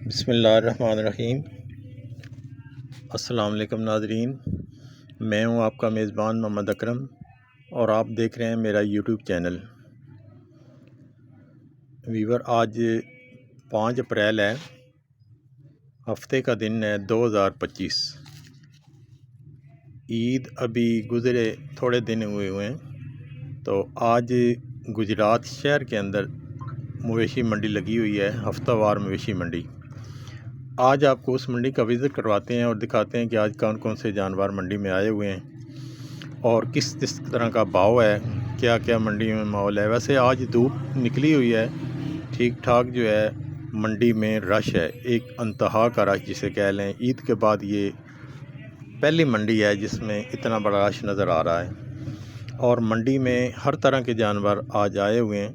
बिस्मिल्लाहिर्रहमानिर्रहीम। अस्सलाम वालेकुम नाज़रीन, मैं हूं आपका मेज़बान मोहम्मद अकरम और आप देख रहे हैं मेरा यूट्यूब चैनल। वीवर, आज 5 अप्रैल है, हफ्ते का दिन है 2025। ईद अभी गुज़रे थोड़े दिन हुए हैं, तो आज गुजरात शहर के अंदर मवेशी मंडी लगी हुई है, हफ्तावार मवेशी मंडी। आज आपको उस मंडी का विज़िट करवाते हैं और दिखाते हैं कि आज कौन कौन से जानवर मंडी में आए हुए हैं और किस किस तरह का भाव है, क्या क्या मंडी में माहौल है। वैसे आज धूप निकली हुई है, ठीक ठाक जो है मंडी में रश है, एक अंतहा का रश जिसे कह लें। ईद के बाद ये पहली मंडी है जिसमें इतना बड़ा रश नज़र आ रहा है और मंडी में हर तरह के जानवर आज आए हुए हैं,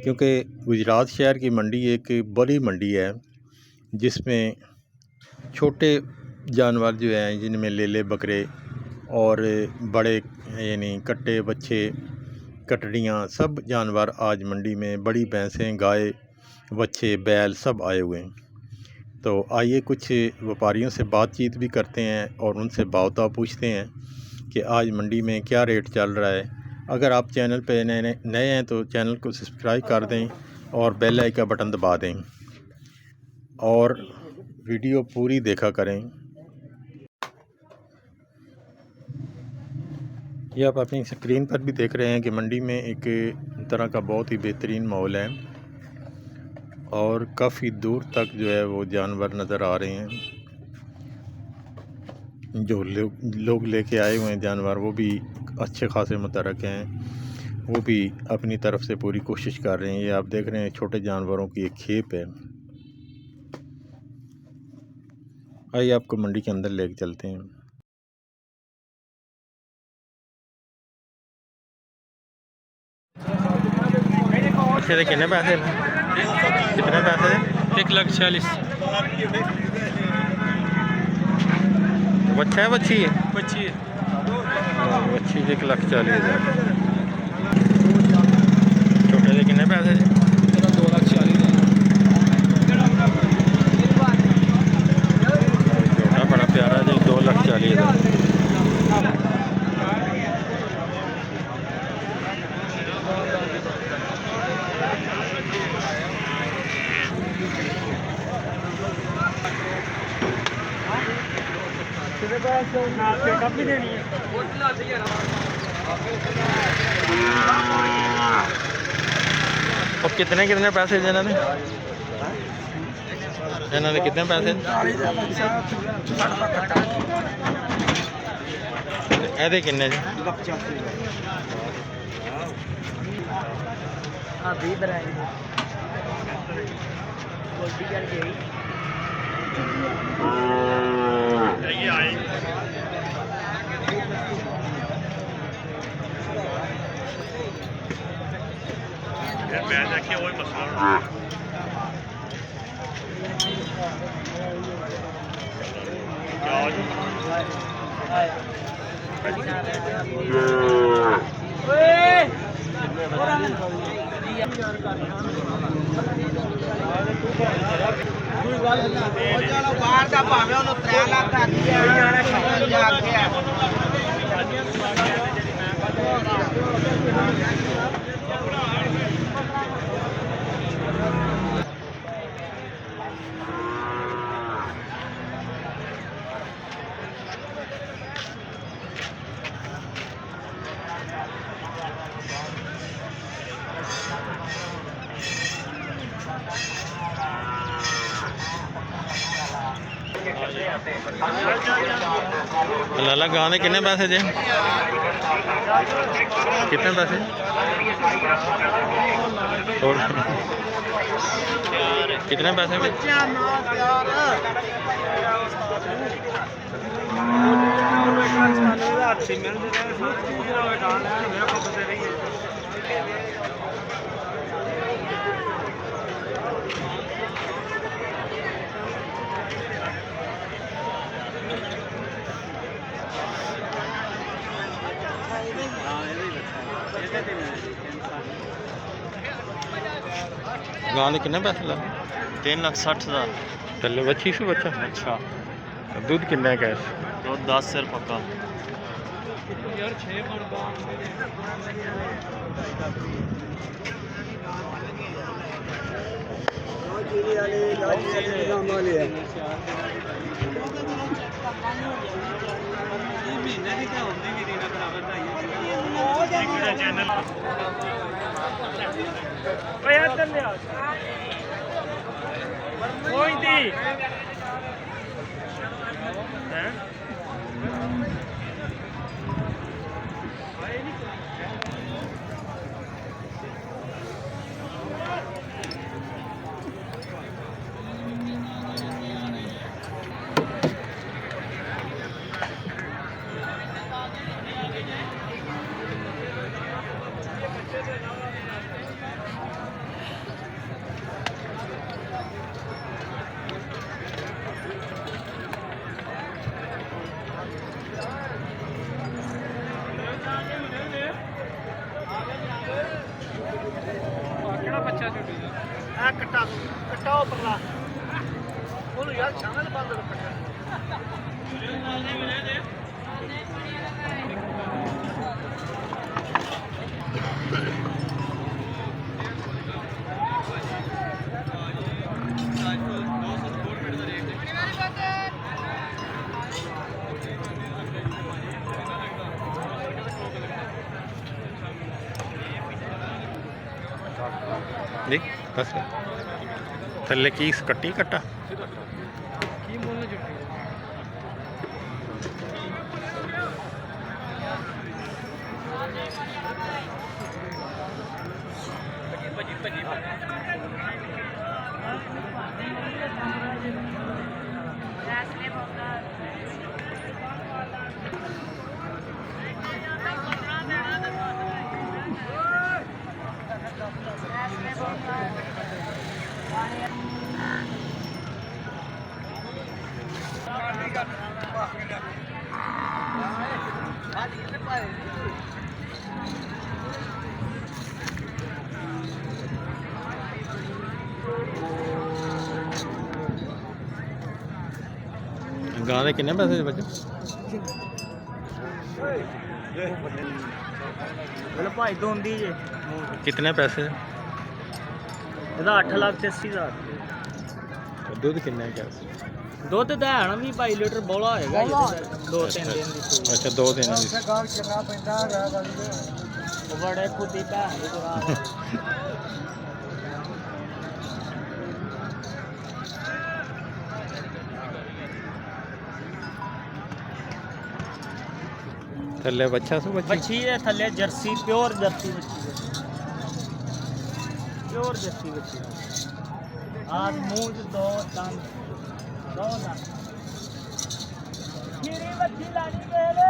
क्योंकि गुजरात शहर की मंडी एक बड़ी मंडी है जिसमें छोटे जानवर जो हैं, जिनमें लेले बकरे और बड़े यानी कट्टे बच्चे कटड़ियाँ सब जानवर आज मंडी में, बड़ी भैंसें गाय बच्चे बैल सब आए हुए हैं। तो आइए कुछ व्यापारियों से बातचीत भी करते हैं और उनसे भाव पूछते हैं कि आज मंडी में क्या रेट चल रहा है। अगर आप चैनल पे नए हैं तो चैनल को सब्सक्राइब कर दें और बेल आइकन का बटन दबा दें और वीडियो पूरी देखा करें। ये आप अपनी स्क्रीन पर भी देख रहे हैं कि मंडी में एक तरह का बहुत ही बेहतरीन माहौल है और काफ़ी दूर तक जो है वो जानवर नज़र आ रहे हैं। जो लोग लेके आए हुए हैं जानवर, वो भी अच्छे खासे मुतरक हैं, वो भी अपनी तरफ से पूरी कोशिश कर रहे हैं। ये आप देख रहे हैं छोटे जानवरों की एक खेप है। आइए आपको मंडी के अंदर लेके चलते हैं। अच्छे कितने पैसे 1,40,000। बच्चा है बच्ची है? बच्ची है। बच्ची 1,40,000। छोटे के कितने पैसे? 2,40,000। छोटा बड़ा प्यारा जी, 2,40,000। और कितने कितने पैसे इन्होंने कितने पैसे? ऐसे किन्ने जी? लाला गाँव में कितने पैसे जे? कितने पैसे? और कितने पैसे में? गाँव में कितने पैसे लगे? 3,60,000 ਦਾ। ਥੱਲੇ ਵੱਛੀ ਸੀ ਬੱਚਾ? ਅੱਛਾ ਦੁੱਧ ਕਿੰਨਾ ਹੈ? तो 10 सिर पक्का। यार 6 देख बस थल्ले की कट्टी कट्टा गां दे किन्ने पैसे बच्चे? भाई दोंदी जे कितने पैसे? 8,80,000। दुध किन्ना है? क्या दुध तो है ना भी 22 लीटर बोला होएगा 2-3 दिन दी सूई। अच्छा 2 दिन बड़े खुदी भैन थल्ले बच्चा सु बच्ची है थल्ले जर्सी प्योर जर्सी बच्ची प्योर जर्सी बच्ची आज मुंह दो दंद खीरी बच्ची लानी पहले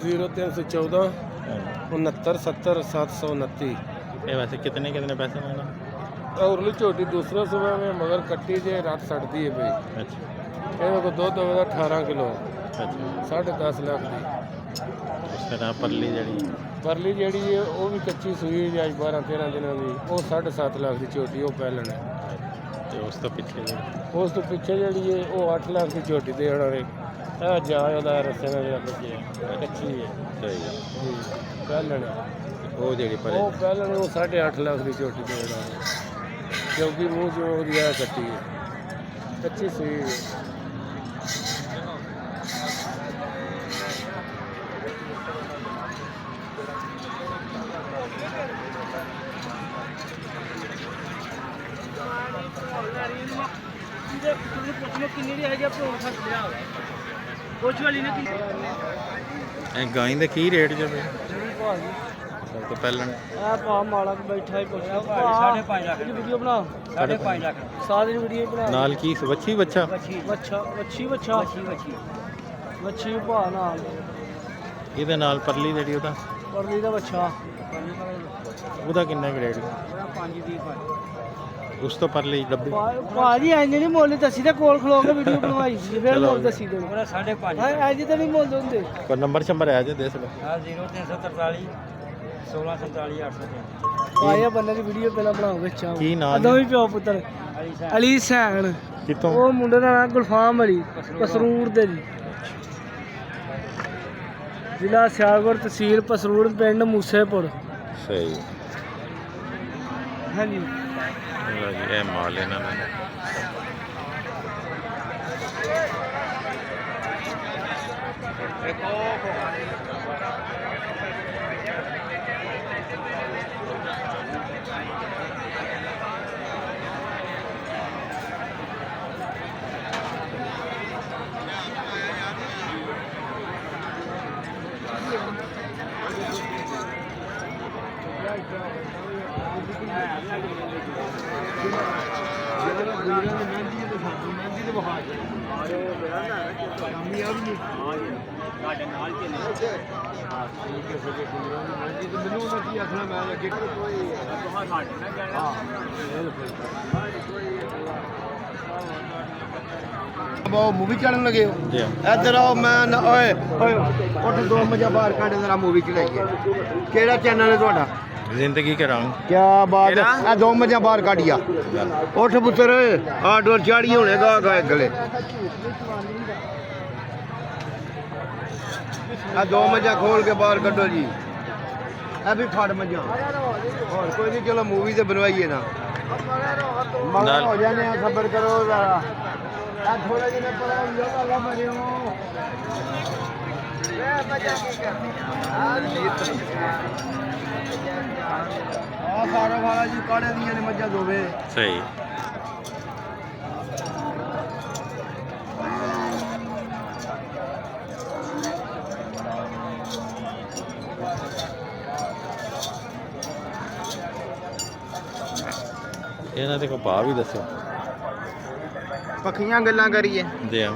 जीरो 314 69 70 729। ये वैसे कितने कितने पैसे लेना? और झोटी दूसरा सुबह में मगर कट्टी जे रात सड़ती है भाई। अच्छा ये को 2 18 किलो। ਅੱਛਾ 10.5 ਲੱਖ ਦੀ। ਇਸ ਤਰ੍ਹਾਂ ਪਰਲੀ ਜਿਹੜੀ ਪਰਲੀ ਜਿਹੜੀ ਹੈ ਉਹ ਵੀ ਕੱਚੀ ਸੂਈ ਹੈ ਅੱਜ 12-13 ਦਿਨਾਂ ਦੀ, ਉਹ 7.5 ਲੱਖ ਦੀ ਝੋਟੀ, ਉਹ ਪਹਿਲਣ ਹੈ। ਤੇ ਉਸ ਤੋਂ ਪਿੱਛੇ ਜਿਹੜੀ ਉਸ ਤੋਂ ਪਿੱਛੇ ਜਿਹੜੀ ਹੈ ਉਹ 8 ਲੱਖ ਦੀ ਝੋਟੀ ਦੇ ਹੜਾਰੇ। ਇਹ ਜਾ ਉਹਦਾ ਰਸੇ ਨਾਲ ਜਿਹੜਾ ਬੱਚੇ ਕੱਚੀ ਹੈ ਸਹੀ ਹੈ। ਜੀ ਪਹਿਲਣ ਹੈ। ਉਹ ਜਿਹੜੀ ਉਹ ਪਰੇ ਪਹਿਲਣ ਉਹ 8.5 ਲੱਖ ਦੀ ਝੋਟੀ ਦੇ ਹੜਾਰੇ, ਕਿਉਂਕਿ ਮੂੰਹ ਜੋ ਉਹਦੀ ਆ ਕੱਟੀ ਹੈ, ਕੱਚੀ ਸੂਈ ਹੈ। ਇਹ ਗਾਂ ਦਾ ਕੀ ਰੇਟ ਜਵੇ ਸਭ ਤੋਂ ਪਹਿਲਾਂ ਆ ਪਾ ਮਾਲਕ ਬੈਠਾ ਹੀ ਪੁੱਛਿਆ 5.5 ਲੱਖ ਦੀ ਵੀਡੀਓ ਬਣਾ 5.5 ਲੱਖ ਸਾਰੀ ਵੀਡੀਓ ਬਣਾ ਨਾਲ ਕੀ ਵੱਛੀ ਬੱਚਾ ਵੱਛੀ ਭਾ ਨਾਲ ਇਹਦੇ ਨਾਲ ਪਰਲੀ ਜਿਹੜੀ ਉਹਦਾ ਪਰਲੀ ਦਾ ਵੱਛਾ ਉਹਦਾ ਕਿੰਨਾ ਕੁ ਰੇਟ 5 ਦੀ ਉਸ ਤੋਂ ਪਰਲੀ ਡੱਬੀ ਭਾਜੀ ਐਂ ਨਹੀਂ ਮੁੱਲ ਦੱਸੀ ਤੇ ਕੋਲ ਖਲੋ ਕੇ ਵੀਡੀਓ ਬਣਵਾਈ ਸੀ ਫਿਰ ਮੁੱਲ ਦੱਸੀ ਦੇ ਉਹਦਾ 5.5 ਐਂ ਤਾਂ ਨਹੀਂ ਮੁੱਲ ਹੁੰਦੇ ਕੋਈ ਨੰਬਰ ਸ਼ੰਬਰ ਹੈ ਜੇ ਦੇ ਸਕੋ। ਹਾਂ 0343 1647 803 ਆਇਆ ਬੰਦੇ ਦੀ ਵੀਡੀਓ ਪਹਿਲਾਂ ਬਣਾਓ ਵਿੱਚ ਆਓ ਕੀ ਨਾਮ ਦੋਵੇਂ ਪਿਓ ਪੁੱਤਰ ਅਲੀ ਸੈਨ ਕਿੱਥੋਂ ਉਹ ਮੁੰਡੇ ਦਾ ਨਾਮ ਗੁਲਫਾਮ ਅਲੀ ਪਸਰੂਰ ਦੇ ਜੀ ਜ਼ਿਲ੍ਹਾ ਸਿਆਲਕੋਟ ਤਹਿਸੀਲ ਪਸਰੂਰ ਪਿੰਡ ਮੂਸੇਪੁਰ। ਸਹੀ ਹਾਂਜੀ ਲਓ ਜੀ ਇਹ ਮਾਲ ਇਹਨਾਂ ਦਾ ਉਹ ਮੂਵੀ ਚੜਨ ਲੱਗੇ ਹੋ ਜੀ ਇੱਧਰ ਆਓ। ਮੈਂ ਓਏ ਓਏ ਉੱਠ 2 ਵਜੇ ਬਾਹਰ ਕੱਢ ਜਰਾ ਮੂਵੀ ਚ ਲਈਏ। ਕਿਹੜਾ ਚੈਨਲ ਹੈ ਤੁਹਾਡਾ? ਜ਼ਿੰਦਗੀ ਕੇ ਰੰਗ ਕਿਆ ਬਾਤ ਹੈ। ਇਹ 2 ਵਜੇ ਬਾਹਰ ਕੱਢਿਆ। ਉੱਠ ਪੁੱਤਰ ਆ ਡੋਰ ਚਾੜੀ ਹੋਣੇ ਗਾ ਗਾ ਗਲੇ। ਆ 2 ਵਜੇ ਖੋਲ ਕੇ ਬਾਹਰ ਕੱਢੋ ਜੀ। ਇਹ ਵੀ ਫੜ ਮੱਝਾਂ ਹੋਰ ਕੋਈ ਨਹੀਂ। ਚਲੋ ਮੂਵੀ ਤੇ ਬਣਵਾਈਏ ਨਾ ਮਗਰ ਹੋ ਜਾਣੇ ਆ। ਸਬਰ ਕਰੋ ਜ਼ਰਾ। ਆ ਥੋੜਾ ਜਿਹਾ ਪਰਾਂ ਹੋ ਜਾ ਮਰਿਓ। ਆ ਸਾਰਾ ਵਾਲਾ ਜੀ ਕਾੜੇ ਦੀਆਂ ਨੇ ਮੱਝਾਂ ਦੋਵੇ। ਸਹੀ ਇਹਨਾਂ ਦੇ ਕੋ ਭਾਅ ਵੀ ਦੱਸੋ। ਪੱਖੀਆਂ ਗੱਲਾਂ ਕਰੀਏ। ਜੀ ਇਹ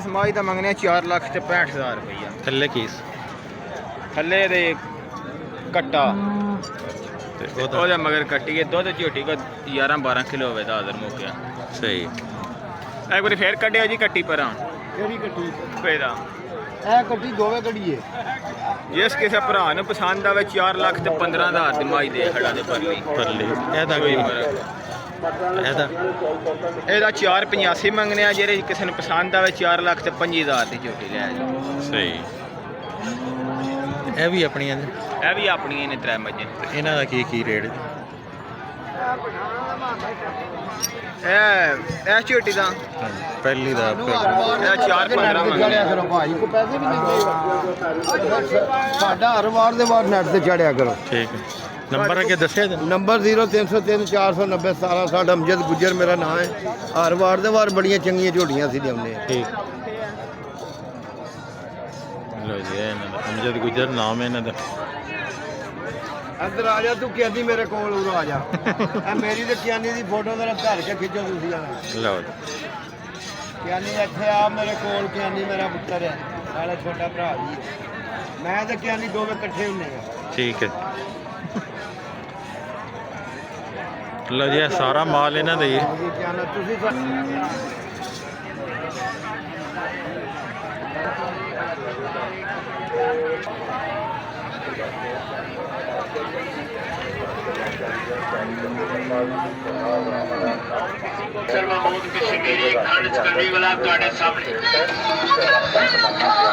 ਸਮਾਜ ਦਾ ਮੰਗਨੇ 4,65,000 ਰੁਪਈਆ। ਥੱਲੇ ਕੀਸ ਥੱਲੇ ਦੇ ਕੱਟਾ ਤੇ ਉਹਦਾ ਉਹਦੇ ਮਗਰ ਕੱਟੀਏ। ਦੁੱਧ ਝੋਟੀ ਕੋ 11-12 ਕਿਲੋ ਹੋਵੇ ਦਾ ਆਦਰ ਮੁੱਕਿਆ। ਸਹੀ ਇੱਕ ਵਾਰੀ ਫੇਰ ਕੱਢਿਆ ਜੀ ਕੱਟੀ ਪਰਾਂ। ਕਿਹੜੀ ਕੱਟੀ? ਪੇਦਾ ਇਹ ਕੱਟੀ ਦੋਵੇਂ ਕੱਢੀਏ। ਜਿਸ ਕਿਸੇ ਭਰਾ ਨੂੰ ਪਸੰਦ ਆਵੇ 4,15,000 ਦੀ ਮਾਈ ਦੇ ਖੜਾ ਦੇ ਪਰਲੀ ਪਰਲੀ ਇਹਦਾ ਕੀ ਇਹਦਾ ਇਹਦਾ 4,85 ਮੰਗਨੇ ਆ। ਜਿਹੜੇ ਕਿਸੇ ਨੂੰ ਪਸੰਦ ਆਵੇ 4,25,000 ਦੀ ਝੋਟੀ ਲੈ ਜੀ। ਸਹੀ ਇਹ ਵੀ ਆਪਣੀਆਂ ਨੇ ਇਹ ਵੀ ਆਪਣੀਆਂ ਨੇ 3 ਮੱਝਾਂ। ਇਹਨਾਂ ਦਾ ਕੀ ਰੇਟ ਇਹ ਝੋਟੀ ਦਾ ਪਹਿਲੀ ਦਾ ਇਹ 4,15 ਮੰਗਨੇ ਕਰੋ ਭਾਈ ਕੋ ਪੈਸੇ ਵੀ ਨਹੀਂ। ਸਾਡਾ ਹਰ ਵਾਰ ਦੇ ਵਾਰ ਨੈਟ ਤੇ ਚੜਿਆ ਕਰੋ। ਠੀਕ ਹੈ। ਨੰਬਰ ਅੱਗੇ ਦੱਸਿਆ ਜੀ। ਨੰਬਰ 0303 490 1760 ਅਮਜਦ ਗੁੱਜਰ ਮੇਰਾ ਨਾਮ ਹੈ। ਹਰ ਵਾਰ ਦੇ ਵਾਰ ਬੜੀਆਂ ਚੰਗੀਆਂ ਝੋਟੀਆਂ ਸੀ ਲਿਆਉਂਦੇ ਆ। ਠੀਕ ਲੋ ਜੀ ਇਹਨਾਂ ਦਾ ਅਮਜਦ ਗੁੱਜਰ ਨਾਮ ਹੈ ਇਹਨਾਂ ਦਾ। ਅੰਦਰ ਆ ਜਾ ਤੂੰ ਕਿਆਨੀ ਮੇਰੇ ਕੋਲ ਉਰ ਆ ਜਾ। ਇਹ ਮੇਰੀ ਤੇ ਕਿਆਨੀ ਦੀ ਫੋਟੋ ਮੇਰਾ ਧਰ ਕੇ ਖਿੱਚੋ ਤੁਸੀਂ ਆ। ਲਓ ਜੀ ਕਿਆਨੀ ਇੱਥੇ ਆ ਮੇਰੇ ਕੋਲ। ਕਿਆਨੀ ਮੇਰਾ ਪੁੱਤਰ ਹੈ ਨਾਲੇ ਛੋਟਾ ਭਰਾ ਜੀ। ਮੈਂ ਤੇ ਕਿਆਨੀ ਦੋਵੇਂ ਇਕੱਠੇ ਹੁੰਨੇ ਆ। ਠੀਕ ਹੈ। ਲਓ ਜੀ ਇਹ ਸਾਰਾ ਮਾਲ ਇਹਨਾਂ ਦਾ ਹੀ ਹੈ। ਤੁਸੀਂ महमूद कश्मीरी खंड करने वाला ਤੁਹਾਡੇ ਸਾਹਮਣੇ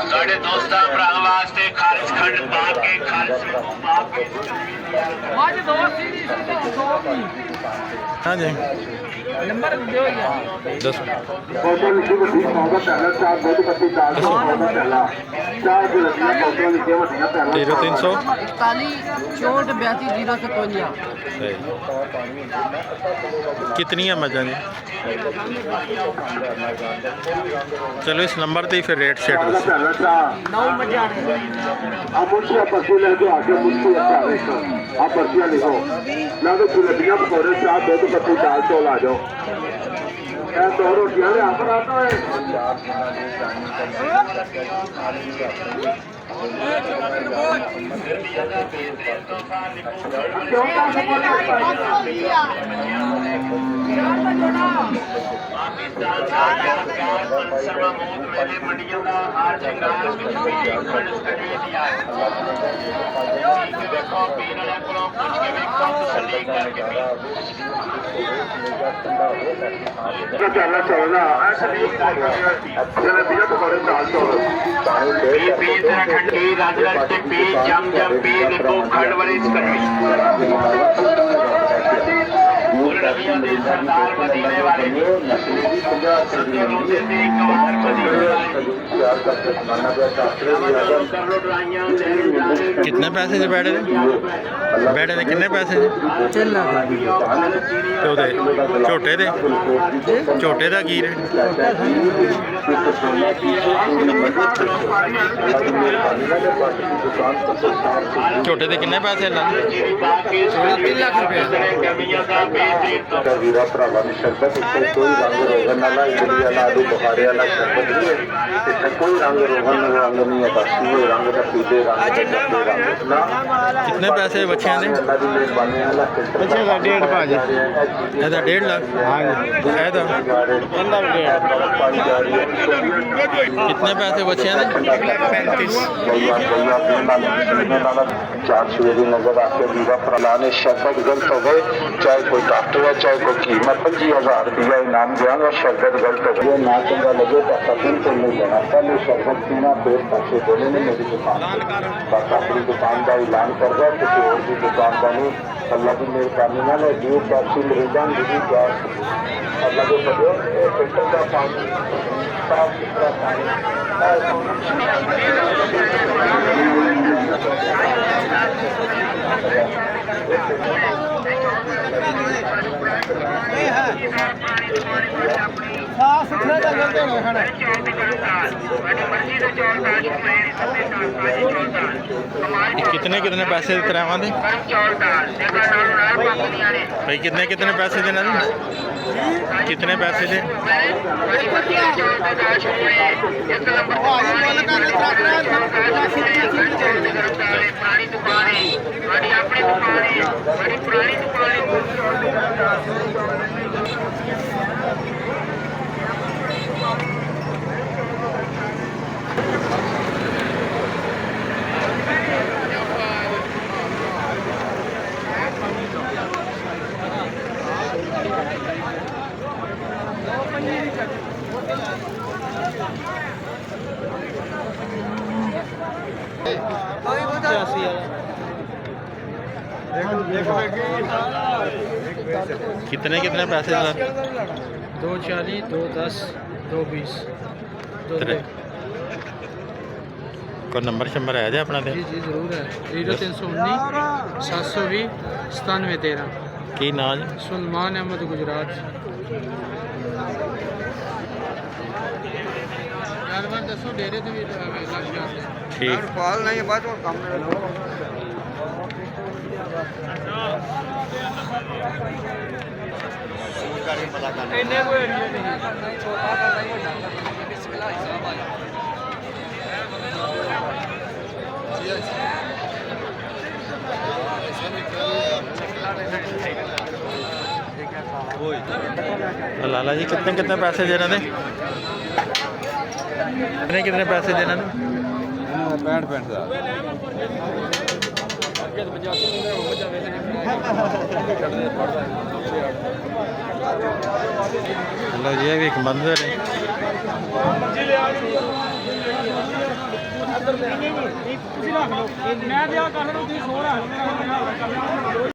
ਤੁਹਾਡੇ ਦੋਸਤਾਂ ਭਰਾਵਾਂ ਵਾਸਤੇ ਖਾਲਸ ਖੰਡ ਪਾ ਕੇ ਖਾਲਸ ਨੂੰ ਪਾ ਕੇ ਅੱਜ ਦੋ ਸੀ ਦੋ ਵੀ हाँ जी ਨੰਬਰ ਦਿਓ ਯਾਰ दस ਫੋਟੋ ਲਿਖੀ ਵੱਡੀ ਸੌਦਾ ਪਹਿਲਾ 4 ਦੁੱਧ ਪੱਤੀ ਦਾਲ ਸੌਦਾ ਪਹਿਲਾ 4 ਦੇ ਲੱਗੀਆਂ ਫੋਟੋ ਲਿਖੀਆਂ ਵੱਡੀਆਂ ਪਹਿਲਾ 0300 41 64 32 कितनी है मजा जी चलो इस नंबर पे ही फिर रेट शेट दस ਪਹਿਲਾ 4 9 ਮਜਾਣੇ ਆ ਮੁਰਸ਼ੀ ਪਰਚੀ ਲੈ ਕੇ ਆ ਕੇ ਮੁਰਸ਼ੀ ਅੱਛਾ ਵੇਖ ਆ ਪਰਚੀਆਂ ਲਿਖੋ ਨਾ ਤੇ ਜਲੇਬੀਆਂ ਪਕੌੜੇ 4 ਦੁੱਧ ਪੱਤੀ ਦਾਲ ਚੌਲ ਆ ਜਾਓ ਇਹ ਦੋ ਰੋਟੀਆਂ ਲਿਆ ਪਰ ਆਤਾ ਹੈ ਕਿਉਂ ਤਾਂ महमूद मेले मंडियों का हार जंगाल कश्मीरी खंड करने दिया देखो पीने वाले को कुछ के देखो तसल्ली करके ਚੱਲਣਾ ਚੱਲਣਾ ਜਲੇਬੀਆਂ ਪਕੌੜੇ ਦਾਲ ਚੌਲ पी तेरा ठंडी राजराज के पी जम जम पी देखो खंड वाली कड़वी नबियों के सरदार मदीने वाले सत्य रोजे से एक बार मदीने कितने पैसे से बैठे थे बैठे थे कितने पैसे से 3 ਲੱਖ तो दे झोटे दे झोटे का की रेट झोटे दे कितने पैसे ला 3 ਲੱਖ ਰੁਪਏ ਵੀਰਾ ਭਰਾਵਾਂ ਦੀ ਸ਼ਰਬਤ ਇੱਥੇ ਕੋਈ ਰੰਗ ਰੋਗਨ ਵਾਲਾ ਇਡਲੀ ਵਾਲਾ ਆਲੂ ਬੁਖਾਰੇ ਵਾਲਾ ਸ਼ਰਬਤ ਨਹੀਂ ਹੈ ਇੱਥੇ ਕੋਈ ਰੰਗ ਰੋਗਨ ਰੰਗ ਨਹੀਂ ਹੈ ਬਸ ਇਹ ਰੰਗ ਦਾ ਪੀਲੇ ਰੰਗ ਨਾ कितने पैसे बच्चे ने ਅੱਲਾ ਦੀ ਮਿਹਰਬਾਨੀ ਨਾਲ बच्चे का 1.5 भाजी ਇਹਦਾ 1.5 ਲੱਖ हाँ ਇਹਦਾ ਇਹਦਾ कितने पैसे बच्चे ने 4 ਸਵੇਰੇ ਨਜ਼ਰ ਆ ਕੇ ਵੀਰਾ ਭਰਾ ਨੇ ਸ਼ਰਬਤ ਗਲਤ ਹੋ ਗਏ ਚਾਹੇ कोई डॉक्टर है चाहे कोई कीमत 25,000 रुपया इनाम देंगे शरबत गलत हो गया ना चंगा लगे तो कभी तो नहीं देना पहले शरबत पीना फिर पैसे देने ने मेरी दुकान बस अपनी दुकान का ऐलान कर दिया किसी और की दुकान का नहीं अल्लाह की मेहरबानी ना जीव पैसे मरीजान दीदी गैस अल्लाह के बदले फिल्टर का पानी साफ सुथरा ਸਾਫ ਸੁਥਰਾ ਦਾ ਲੰਗਰ ਹੋਣਾ ਖਾਣਾ कितने कितने पैसे करावा दे भाई कितने कितने पैसे देना दे कितने पैसे दे पुरानी दुकान है बड़ी अपनी दुकान है बड़ी पुरानी दुकान है कितने कितने पैसे सर 240 210 220 कोई नंबर शंबर है अपना दे जी जी जरूर है 0319 720 9713 की नाम सुलमान अहमद गुजरात जानवर दसो डेरे तो भी लग जाते हैं ठीक पाल नहीं है बात और काम ਇੰਨੇ ਕੋਈ ਏਰੀਆ ਨਹੀਂ ਛੋਟਾ ਕਰਨਾ ਹੀ ਵੱਡਾ ਬਿਸਮਿਲ੍ਲਾਹ ਹਿਸਾਬ ਆ लाला जी कितने कितने पैसे दे रहे थे ਕਿੰਨੇ ਪੈਸੇ ਦੇ ਇਹਨਾਂ ਨੂੰ? 65 ਦਾ ਲਓ ਜੀ ਇਹ ਵੀ ਇੱਕ ਮੰਦਿਰ ਹੈ। ਤੁਸੀਂ ਰੱਖ ਲਓ ਮੈਂ ਤੇ ਆ ਕਰ ਲਓ ਤੁਸੀਂ ਸੋ ਰੱਖ ਲਓ